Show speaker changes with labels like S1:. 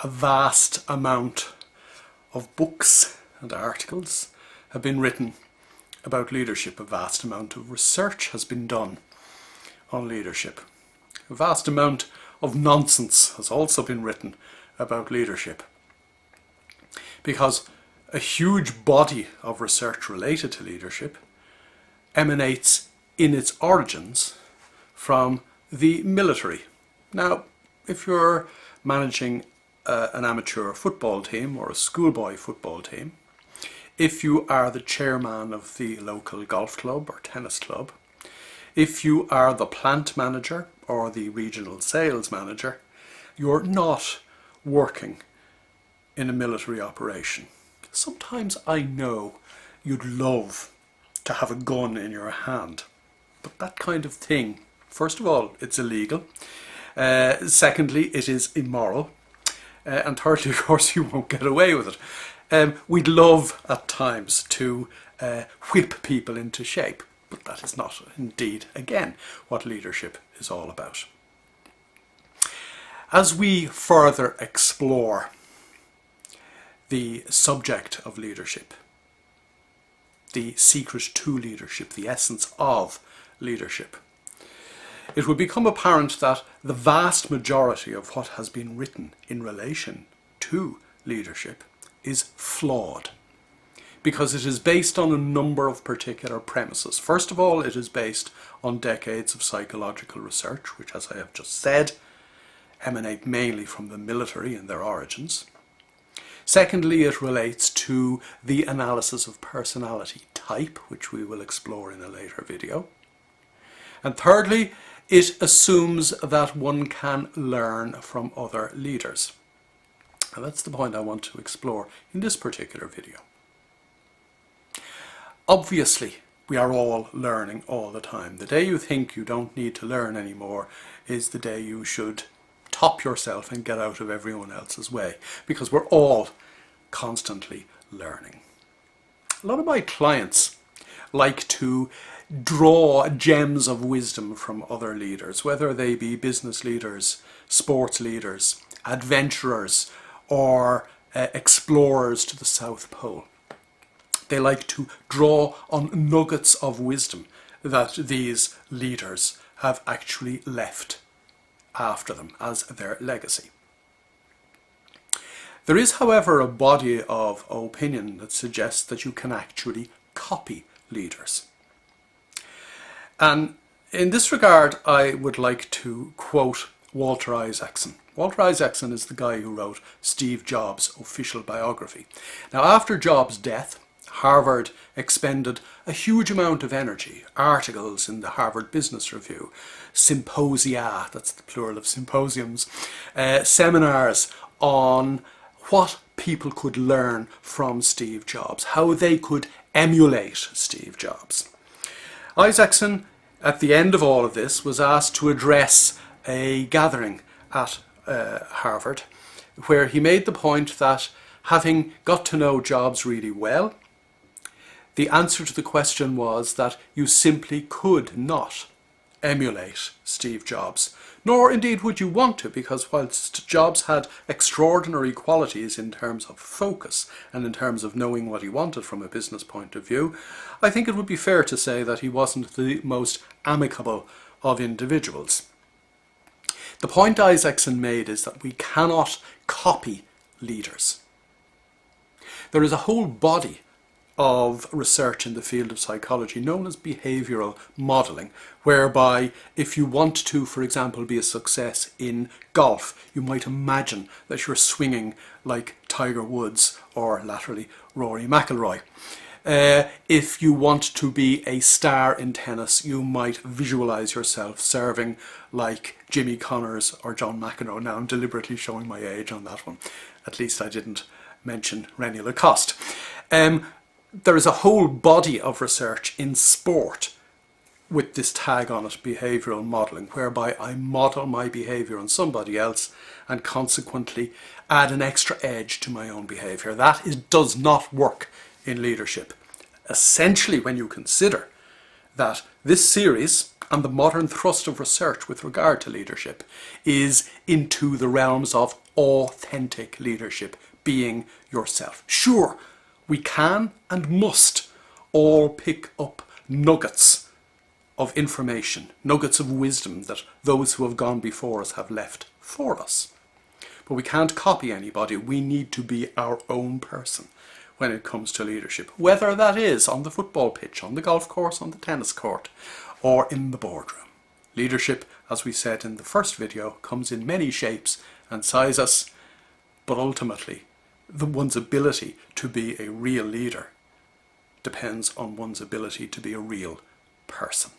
S1: A vast amount of books and articles have been written about leadership. A vast amount of research has been done on leadership. A vast amount of nonsense has also been written about leadership. Because a huge body of research related to leadership emanates in its origins from the military. Now, if you're managing an amateur football team or a schoolboy football team, if you are the chairman of the local golf club or tennis club, if you are the plant manager or the regional sales manager, you're not working in a military operation. Sometimes I know you'd love to have a gun in your hand, but that kind of thing, first of all, it's illegal. Secondly, it is immoral. And thirdly, of course, you won't get away with it. We'd love at times to whip people into shape, but that is not indeed, again, what leadership is all about. As we further explore the subject of leadership, the secret to leadership, the essence of leadership, it will become apparent that the vast majority of what has been written in relation to leadership is flawed, because it is based on a number of particular premises. First of all, it is based on decades of psychological research, which, as I have just said, emanate mainly from the military in their origins. Secondly, it relates to the analysis of personality type, which we will explore in a later video. And thirdly, it assumes that one can learn from other leaders. And that's the point I want to explore in this particular video. Obviously, we are all learning all the time. The day you think you don't need to learn anymore is the day you should top yourself and get out of everyone else's way, because we're all constantly learning. A lot of my clients like to draw gems of wisdom from other leaders, whether they be business leaders, sports leaders, adventurers, or explorers to the South Pole. They like to draw on nuggets of wisdom that these leaders have actually left after them as their legacy. There is, however, a body of opinion that suggests that you can actually copy leaders. And in this regard, I would like to quote Walter Isaacson. Walter Isaacson is the guy who wrote Steve Jobs' official biography. Now, after Jobs' death, Harvard expended a huge amount of energy, articles in the Harvard Business Review, symposia, that's the plural of symposiums, seminars on what people could learn from Steve Jobs, how they could emulate Steve Jobs. Isaacson, at the end of all of this, was asked to address a gathering at Harvard, where he made the point that, having got to know Jobs really well, the answer to the question was that you simply could not emulate Steve Jobs, nor indeed would you want to, because whilst Jobs had extraordinary qualities in terms of focus and in terms of knowing what he wanted from a business point of view, I think it would be fair to say that he wasn't the most amicable of individuals. The point Isaacson made is that we cannot copy leaders. There is a whole body of research in the field of psychology known as behavioural modelling, whereby if you want to, for example, be a success in golf, you might imagine that you're swinging like Tiger Woods or laterally Rory McIlroy. If you want to be a star in tennis, you might visualise yourself serving like Jimmy Connors or John McEnroe. Now I'm deliberately showing my age on that one. At least I didn't mention René Lacoste. There is a whole body of research in sport with this tag on it, behavioural modelling, whereby I model my behaviour on somebody else and consequently add an extra edge to my own behaviour. That does not work in leadership. Essentially, when you consider that this series and the modern thrust of research with regard to leadership is into the realms of authentic leadership, being yourself. Sure, we can and must all pick up nuggets of information, nuggets of wisdom that those who have gone before us have left for us. But we can't copy anybody. We need to be our own person when it comes to leadership, whether that is on the football pitch, on the golf course, on the tennis court, or in the boardroom. Leadership, as we said in the first video, comes in many shapes and sizes, but ultimately, one's ability to be a real leader depends on one's ability to be a real person.